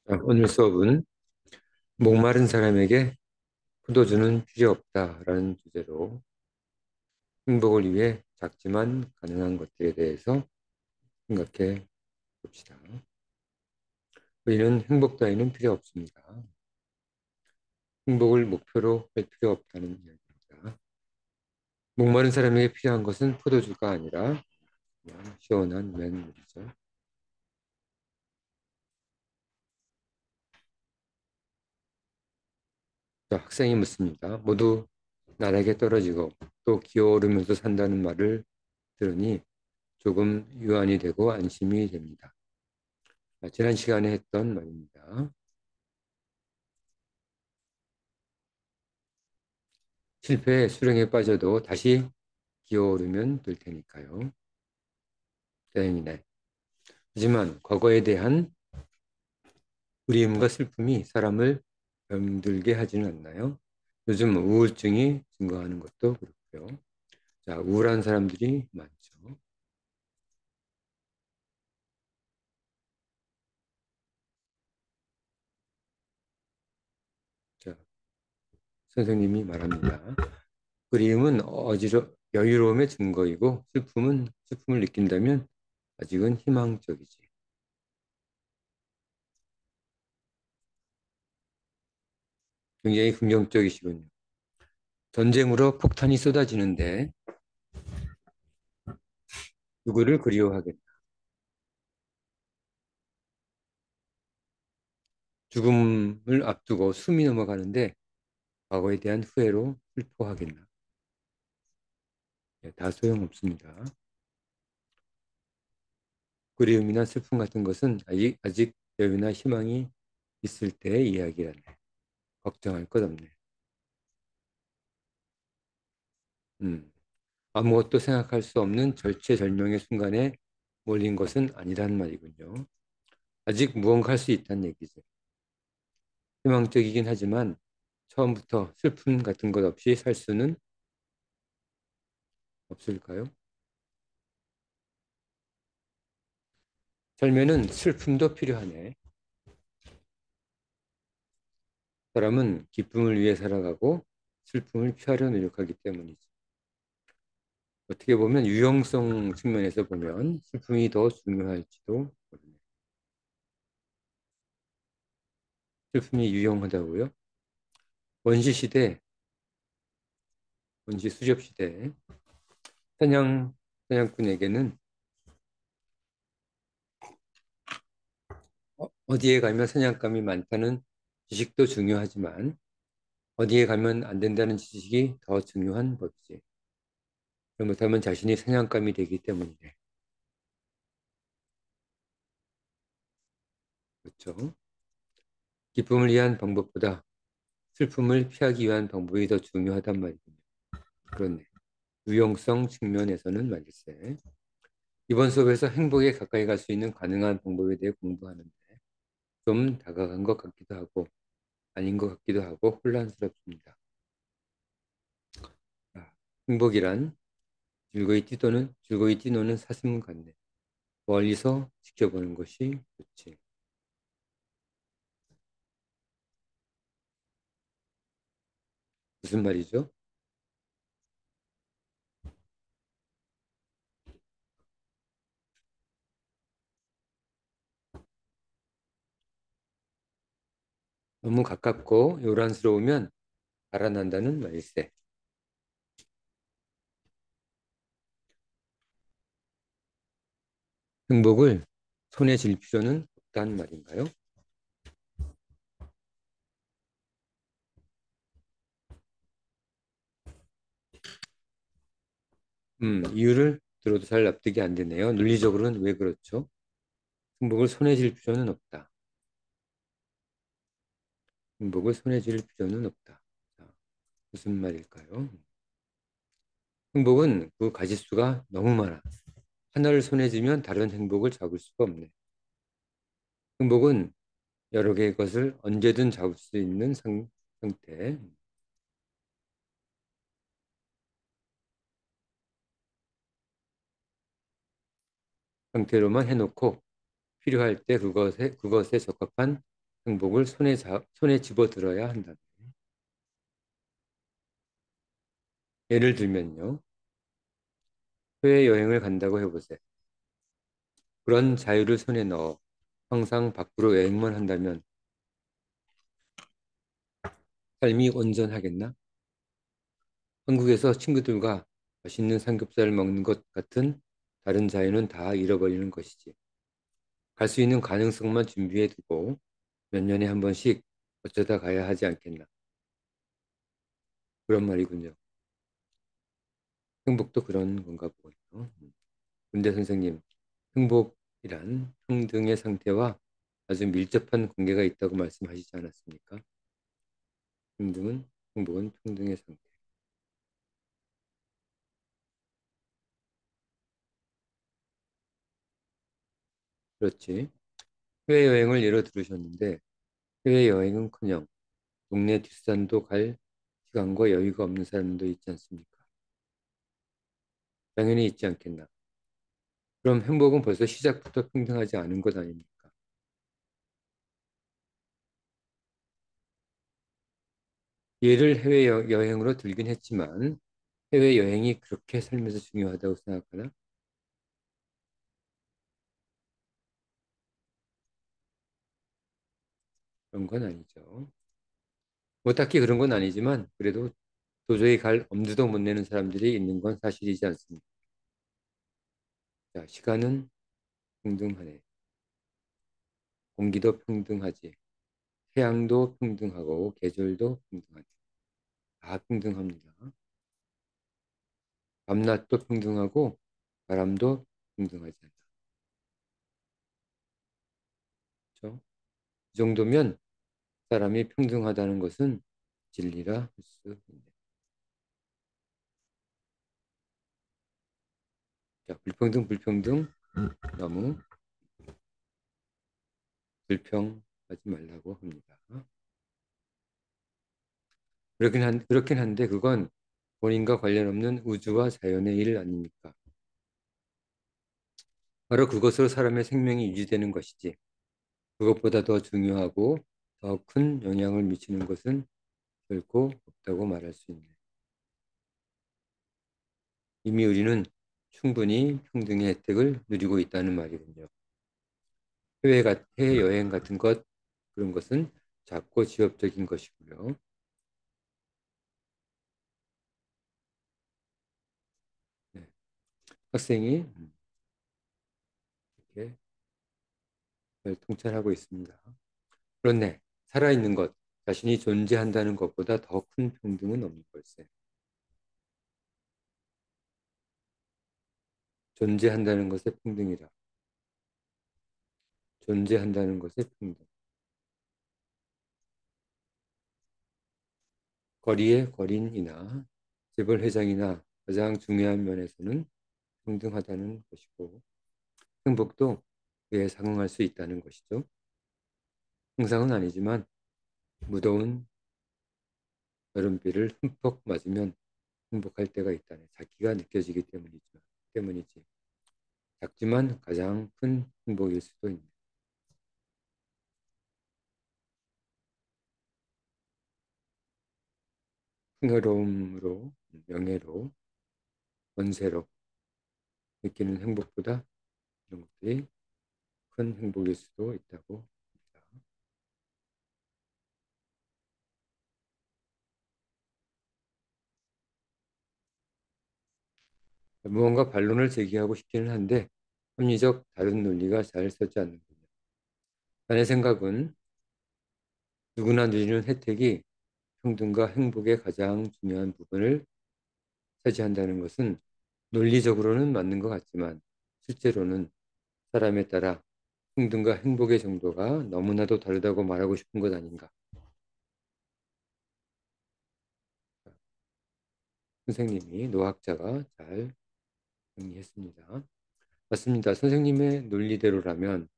자, 오늘 수업은 목마른 사람에게 포도주는 필요 없다라는 주제로 행복을 위해 작지만 가능한 것들에 대해서 생각해 봅시다. 우리는 행복 따위는 필요 없습니다. 행복을 목표로 할 필요 없다는 이야기입니다. 목마른 사람에게 필요한 것은 포도주가 아니라 그냥 시원한 맨물이죠. 자, 학생이 묻습니다. 모두 나락에 떨어지고 또 기어오르면서 산다는 말을 들으니 조금 유안이 되고 안심이 됩니다. 지난 시간에 했던 말입니다. 실패에 수렁에 빠져도 다시 기어오르면 될 테니까요. 다행이네. 하지만 과거에 대한 그리움과 슬픔이 사람을 병들게 하지는 않나요? 요즘 우울증이 증가하는 것도 그렇고요. 자, 우울한 사람들이 많죠. 자, 선생님이 말합니다. 그리움은 여유로움의 증거이고 슬픔은 슬픔을 느낀다면 아직은 희망적이지. 굉장히 긍정적이시군요. 전쟁으로 폭탄이 쏟아지는데 누구를 그리워하겠나. 죽음을 앞두고 숨이 넘어가는데 과거에 대한 후회로 슬퍼하겠나. 다 소용없습니다. 그리움이나 슬픔 같은 것은 아직 여유나 희망이 있을 때의 이야기라네. 걱정할 것 없네. 음, 아무것도 생각할 수 없는 절체절명의 순간에 몰린 것은 아니란 말이군요. 아직 무언가 할 수 있다는 얘기죠. 희망적이긴 하지만 처음부터 슬픔 같은 것 없이 살 수는 없을까요? 삶에는 슬픔도 필요하네. 사람은 기쁨을 위해 살아가고 슬픔을 피하려 노력하기 때문이지. 어떻게 보면 유형성 측면에서 보면 슬픔이 더 중요할지도 모르네. 슬픔이 유용하다고요? 원시 시대, 원시 수렵 시대 사냥 사냥꾼에게는 어디에 가면 사냥감이 많다는 지식도 중요하지만 어디에 가면 안 된다는 지식이 더 중요한 법이지. 잘못하면 자신이 사냥감이 되기 때문이래. 그렇죠? 기쁨을 위한 방법보다 슬픔을 피하기 위한 방법이 더 중요하단 말이군요. 그렇네. 유용성 측면에서는 말일세. 이번 수업에서 행복에 가까이 갈 수 있는 가능한 방법에 대해 공부하는데 좀 다가간 것 같기도 하고 아닌 것 같기도 하고 혼란스럽습니다. 아, 행복이란 즐거이 뛰노는 사슴 같네. 멀리서 지켜보는 것이 좋지. 무슨 말이죠? 너무 가깝고 요란스러우면 달아난다는 말일세. 행복을 손에 쥘 필요는 없다는 말인가요? 이유를 들어도 잘 납득이 안 되네요. 논리적으로는 왜 그렇죠? 행복을 손에 쥘 필요는 없다. 행복을 손에 쥘 필요는 없다. 자, 무슨 말일까요? 행복은 그 가짓수가 너무 많아. 하나를 손에 쥐면 다른 행복을 잡을 수가 없네. 행복은 여러 개의 것을 언제든 잡을 수 있는 상태. 상태로만 해놓고 필요할 때 그것에 적합한 행복을 손에 집어들어야 한다. 예를 들면요. 해외여행을 간다고 해보세요. 그런 자유를 손에 넣어 항상 밖으로 여행만 한다면 삶이 온전하겠나? 한국에서 친구들과 맛있는 삼겹살을 먹는 것 같은 다른 자유는 다 잃어버리는 것이지. 갈 수 있는 가능성만 준비해 두고 몇 년에 한 번씩 어쩌다 가야 하지 않겠나. 그런 말이군요. 행복도 그런 건가 보군요. 근데 선생님, 행복이란 평등의 상태와 아주 밀접한 관계가 있다고 말씀하시지 않았습니까? 평등은, 행복은 평등의 상태. 그렇지. 해외여행을 예로 들으셨는데 해외여행은커녕 동네 뒷산도 갈 시간과 여유가 없는 사람도 있지 않습니까? 당연히 있지 않겠나. 그럼 행복은 벌써 시작부터 평등하지 않은 것 아닙니까? 예를 해외여행으로 들긴 했지만 해외여행이 그렇게 삶에서 중요하다고 생각하나? 그런 건 아니죠. 뭐 딱히 그런 건 아니지만 그래도 도저히 갈 엄두도 못 내는 사람들이 있는 건 사실이지 않습니까? 자, 시간은 평등하네. 공기도 평등하지. 태양도 평등하고 계절도 평등하지. 다 평등합니다. 밤낮도 평등하고 바람도 평등하지 않다. 그렇죠? 이 정도면 사람이 평등하다는 것은 진리라 할 수 있네. 자, 불평등 너무 불평하지 말라고 합니다. 그렇긴 한데 그건 본인과 관련 없는 우주와 자연의 일 아닙니까? 바로 그것으로 사람의 생명이 유지되는 것이지. 그것보다 더 중요하고 더 큰 영향을 미치는 것은 결코 없다고 말할 수 있네. 이미 우리는 충분히 평등의 혜택을 누리고 있다는 말이군요. 해외 여행 같은 것, 그런 것은 작고 지엽적인 것이고요. 네. 학생이 이렇게 잘 통찰하고 있습니다. 그렇네. 살아있는 것, 자신이 존재한다는 것보다 더 큰 평등은 없는 걸세. 존재한다는 것의 평등이라. 존재한다는 것의 평등. 거리의 거린이나 재벌 회장이나 가장 중요한 면에서는 평등하다는 것이고 행복도 그에 상응할 수 있다는 것이죠. 항상은 아니지만 무더운 여름비를 흠뻑 맞으면 행복할 때가 있다네. 자기가 느껴지기 때문이지. 작지만 가장 큰 행복일 수도 있네. 풍요로움으로, 명예로, 권세로 느끼는 행복보다 이런 것들이 큰 행복일 수도 있다고 합니다. 무언가 반론을 제기하고 싶기는 한데 합리적 다른 논리가 잘 서지 않는군요. 자네 생각은 누구나 누리는 혜택이 평등과 행복의 가장 중요한 부분을 차지한다는 것은 논리적으로는 맞는 것 같지만 실제로는 사람에 따라 평등과 행복의 정도가 너무나도 다르다고 말하고 싶은 것 아닌가. 선생님이 노학자가 잘 정리했습니다. 맞습니다. 선생님의 논리대로라면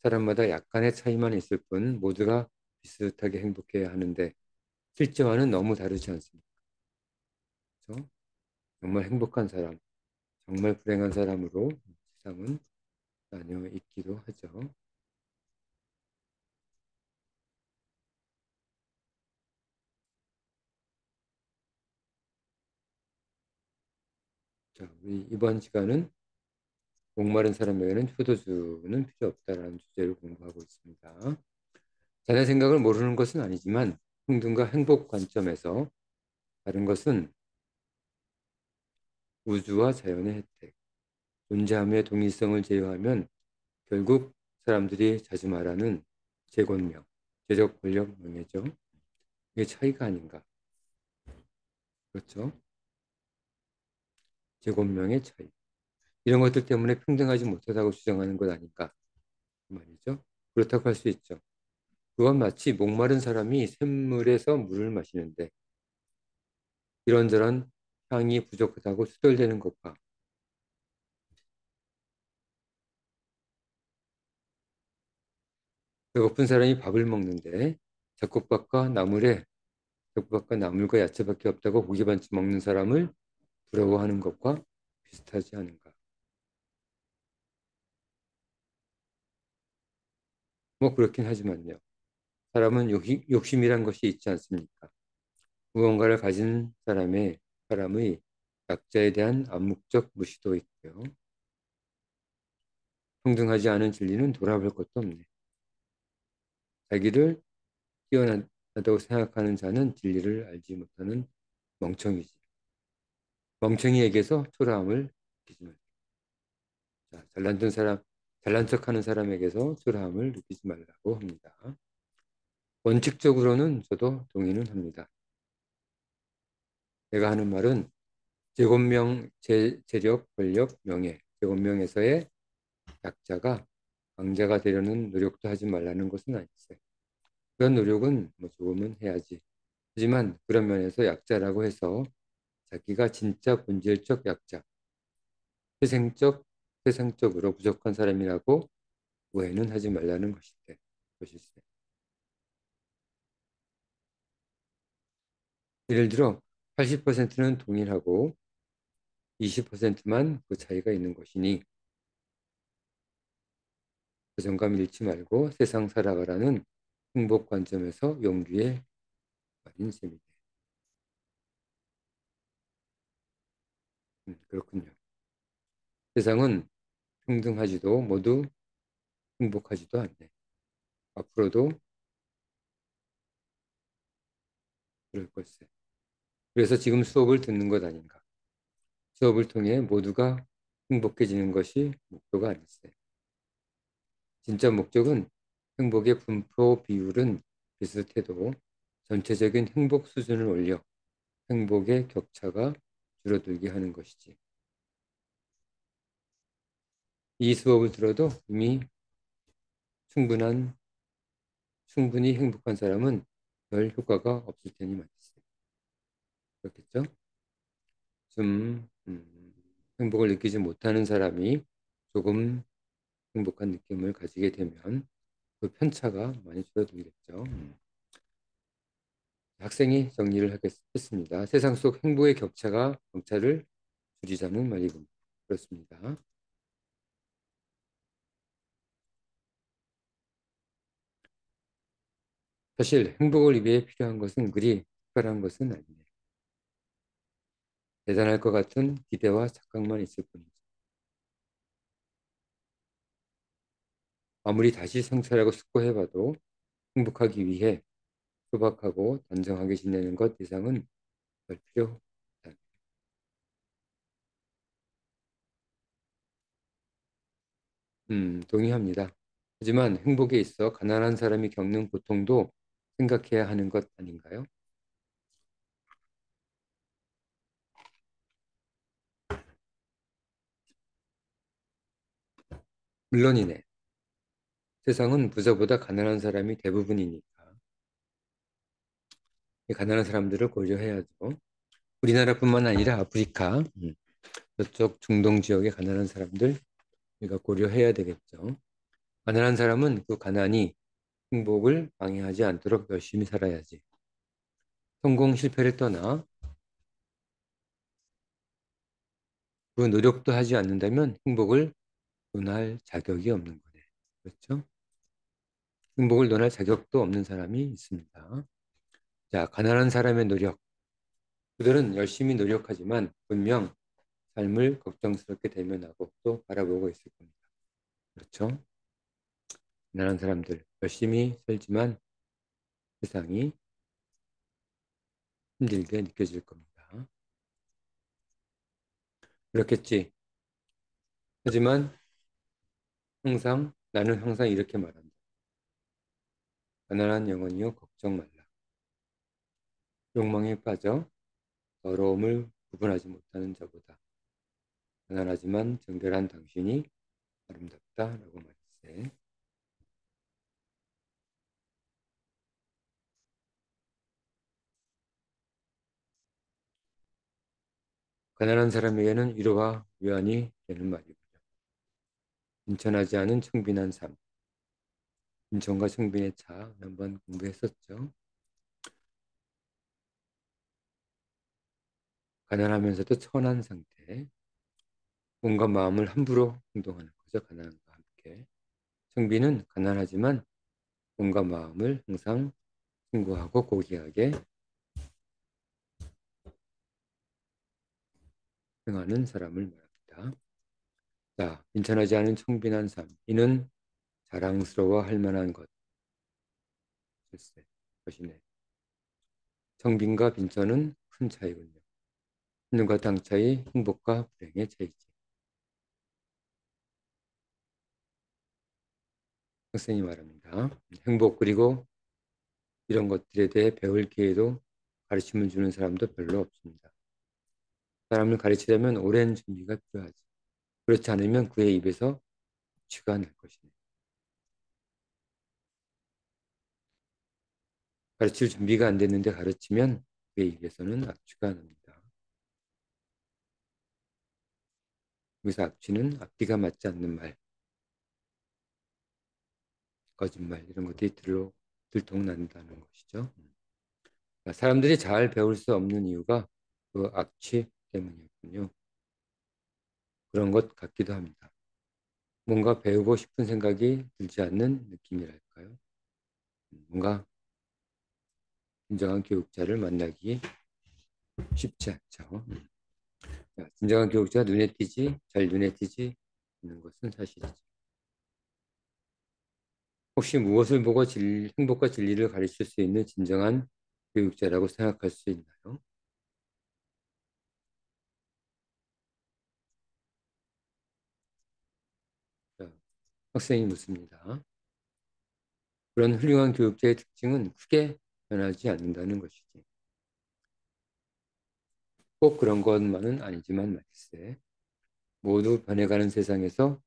사람마다 약간의 차이만 있을 뿐 모두가 비슷하게 행복해야 하는데 실제와는 너무 다르지 않습니까? 그래서 정말 행복한 사람, 정말 불행한 사람으로 세상은 나뉘어 있기도 하죠. 자, 우리 이번 시간은 목마른 사람에게는 포도주는 필요 없다라는 주제로 공부하고 있습니다. 자네 생각을 모르는 것은 아니지만 평등과 행복 관점에서 다른 것은 우주와 자연의 혜택, 존재함의 동일성을 제외하면 결국 사람들이 자주 말하는 재권명, 재적 권력 명예죠. 이게 차이가 아닌가. 그렇죠? 재권명의 차이. 이런 것들 때문에 평등하지 못하다고 주장하는 것 아닌가 말이죠. 그렇다고 할 수 있죠. 그건 마치 목마른 사람이 샘물에서 물을 마시는데 이런저런 향이 부족하다고 투덜대는 것과 배고픈 사람이 밥을 먹는데 잡곡밥과 나물과 야채밖에 없다고 고기 반찬 먹는 사람을 부러워하는 것과 비슷하지 않은가. 뭐 그렇긴 하지만요. 사람은 욕심이란 것이 있지 않습니까? 무언가를 가진 사람의 약자에 대한 암묵적 무시도 있고요. 평등하지 않은 진리는 돌아볼 것도 없네. 자기를 뛰어나다고 생각하는 자는 진리를 알지 못하는 멍청이지. 멍청이에게서 초라함을 느끼지 말라. 자, 잘난 척하는 사람에게서 초라함을 느끼지 말라고 합니다. 원칙적으로는 저도 동의는 합니다. 내가 하는 말은 재력, 권력, 명예, 제권명에서의 약자가 강자가 되려는 노력도 하지 말라는 것은 아니었어요. 그런 노력은 뭐 조금은 해야지. 하지만 그런 면에서 약자라고 해서 자기가 진짜 본질적 약자, 태생적, 세상적으로 부족한 사람이라고 오해는 하지 말라는 것일세. 예를 들어 80%는 동일하고 20%만 그 차이가 있는 것이니 그 정감 잃지 말고 세상 살아가라는 행복 관점에서 용기의 말인 셈이네. 그렇군요. 세상은 평등하지도 모두 행복하지도 않네. 앞으로도 그럴 걸세. 그래서 지금 수업을 듣는 것 아닌가. 수업을 통해 모두가 행복해지는 것이 목표가 아닐세. 진짜 목적은 행복의 분포 비율은 비슷해도 전체적인 행복 수준을 올려 행복의 격차가 줄어들게 하는 것이지. 이 수업을 들어도 이미 충분한, 충분히 행복한 사람은 별 효과가 없을 테니 말이지. 그렇겠죠? 좀 행복을 느끼지 못하는 사람이 조금 행복한 느낌을 가지게 되면 그 편차가 많이 줄어들겠죠. 학생이 정리를 하겠습니다. 세상 속 행복의 격차를 줄이자는 말이군요. 그렇습니다. 사실 행복을 위해 필요한 것은 그리 특별한 것은 아니에요. 대단할 것 같은 기대와 착각만 있을 뿐이죠. 아무리 다시 성찰하고 숙고해봐도 행복하기 위해 소박하고 단정하게 지내는 것 이상은 별 필요 없다. 동의합니다. 하지만 행복에 있어 가난한 사람이 겪는 고통도 생각해야 하는 것 아닌가요? 물론이네. 세상은 부자보다 가난한 사람이 대부분이니까 이 가난한 사람들을 고려해야죠. 우리나라뿐만 아니라 아프리카, 저쪽 중동 지역의 가난한 사람들 우리가 고려해야 되겠죠. 가난한 사람은 그 가난이 행복을 방해하지 않도록 열심히 살아야지. 성공 실패를 떠나 그 노력도 하지 않는다면 행복을 논할 자격이 없는 거네. 그렇죠? 행복을 논할 자격도 없는 사람이 있습니다. 자, 가난한 사람의 노력. 그들은 열심히 노력하지만 분명 삶을 걱정스럽게 대면하고 또 바라보고 있을 겁니다. 그렇죠? 가난한 사람들 열심히 살지만 세상이 힘들게 느껴질 겁니다. 그렇겠지. 하지만 나는 항상 이렇게 말한다. 가난한 영혼이여 걱정 말라. 욕망에 빠져 더러움을 구분하지 못하는 자보다 가난하지만 정결한 당신이 아름답다라고 말했어요. 가난한 사람에게는 위로와 위안이 되는 말이군요. 빈천하지 않은 청빈한 삶. 빈천과 청빈의 차 한번 공부했었죠. 가난하면서도 천한 상태. 몸과 마음을 함부로 행동하는 거죠. 가난함과 함께. 청빈은 가난하지만 몸과 마음을 항상 충고하고 고귀하게 행하는 사람을 말합니다. 자, 빈천하지 않은 청빈한 삶. 이는 자랑스러워할 만한 것이네. 청빈과 빈천은 큰 차이군요. 하늘과 땅 차이, 행복과 불행의 차이지. 학생이 말합니다. 행복 그리고 이런 것들에 대해 배울 기회도 가르침을 주는 사람도 별로 없습니다. 사람을 가르치려면 오랜 준비가 필요하지. 그렇지 않으면 그의 입에서 쥐가 날 것이네. 가르칠 준비가 안 됐는데 가르치면 그의 입에서는 악취가 납니다. 여기서 악취는 앞뒤가 맞지 않는 말, 거짓말 이런 것들이 들통난다는 것이죠. 사람들이 잘 배울 수 없는 이유가 그 악취 때문이었군요. 그런 것 같기도 합니다. 뭔가 배우고 싶은 생각이 들지 않는 느낌이랄까요? 뭔가 진정한 교육자를 만나기 쉽지 않죠. 진정한 교육자가 잘 눈에 띄지 않는 것은 사실이죠. 혹시 무엇을 보고 행복과 진리를 가르칠 수 있는 진정한 교육자라고 생각할 수 있나요? 자, 학생이 묻습니다. 그런 훌륭한 교육자의 특징은 크게 변하지 않는다는 것이지. 꼭 그런 것만은 아니지만 말일세. 모두 변해가는 세상에서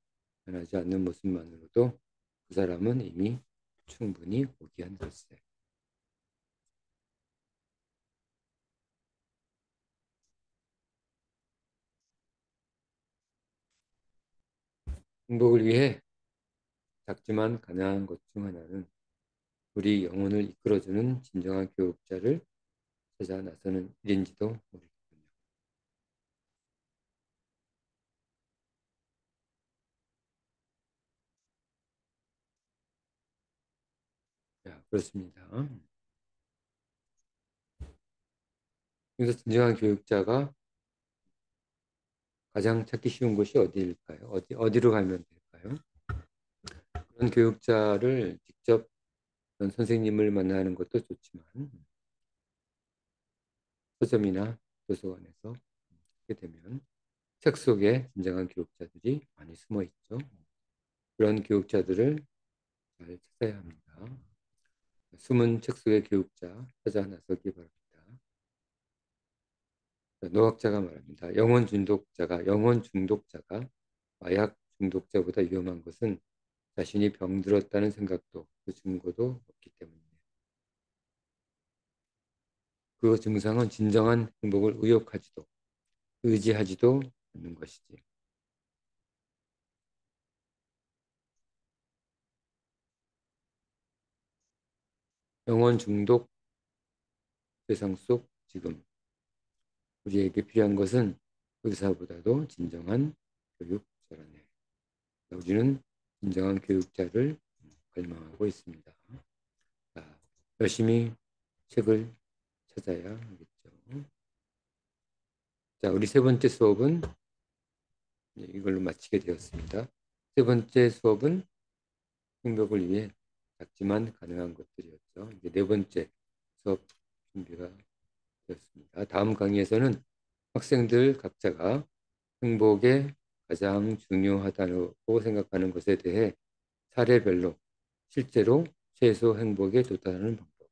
변하지 않는 모습만으로도 그 사람은 이미 충분히 고귀한 것세. 행복을 위해 작지만 가능한 것 중 하나는 우리 영혼을 이끌어주는 진정한 교육자를 찾아 나서는 일인지도 모르겠군요. 자, 그렇습니다. 그래서 진정한 교육자가 가장 찾기 쉬운 곳이 어디일까요? 어디로 가면 될까요? 그런 교육자를 직접 그런 선생님을 만나는 것도 좋지만 서점이나 도서관에서 하게 되면 책 속에 진정한 교육자들이 많이 숨어 있죠. 그런 교육자들을 잘 찾아야 합니다. 숨은 책 속의 교육자 찾아 나서기 바랍니다. 노학자가 말합니다. 영혼 중독자가 마약 중독자보다 위험한 것은 자신이 병들었다는 생각도 그 증거도 없기 때문이에요. 그 증상은 진정한 행복을 의지하지도 않는 것이지. 영혼 중독 세상 속 지금 우리에게 필요한 것은 의사보다도 진정한 교육자라네. 우리는 진정한 교육자를 갈망하고 있습니다. 자, 열심히 책을 찾아야 하겠죠. 자, 우리 세 번째 수업은 이걸로 마치게 되었습니다. 세 번째 수업은 행복을 위해 작지만 가능한 것들이었죠. 이제 네 번째 수업 준비가 되었습니다. 다음 강의에서는 학생들 각자가 행복에 가장 중요하다고 생각하는 것에 대해 사례별로 실제로 최소 행복에 도달하는 방법,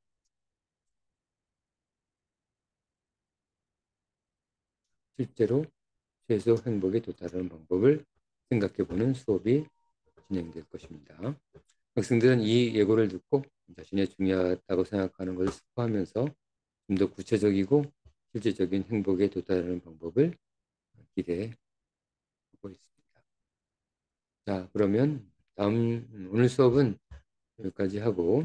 실제로 최소 행복에 도달하는 방법을 생각해보는 수업이 진행될 것입니다. 학생들은 이 예고를 듣고 자신의 중요하다고 생각하는 것을 스포하면서 좀 더 구체적이고 실질적인 행복에 도달하는 방법을 기대하고 있습니다. 자, 그러면 오늘 수업은 여기까지 하고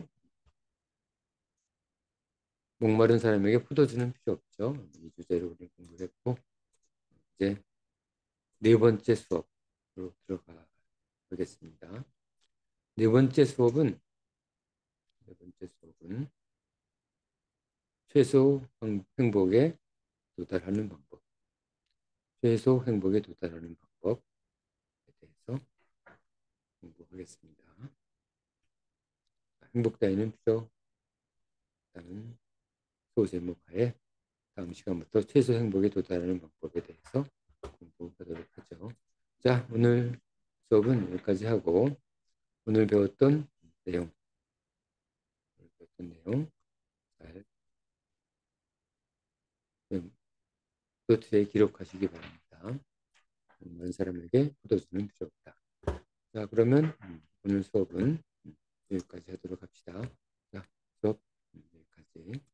목마른 사람에게 포도주는 필요 없죠. 이 주제로 우리 공부했고 이제 네 번째 수업으로 들어가 보겠습니다. 네 번째 수업은 최소 행복에 도달하는 방법, 최소 행복에 도달하는 방법에 대해서 공부하겠습니다. 행복 따위는 필요 없다는 소제목 하에 다음 시간부터 최소 행복에 도달하는 방법에 대해서 공부하도록 하죠. 자, 오늘 수업은 여기까지 하고 오늘 배웠던 내용 잘 노트에 기록하시기 바랍니다. 많은 사람에게 포도주는 필요 없다. 자, 그러면 오늘 수업은 여기까지 하도록 합시다.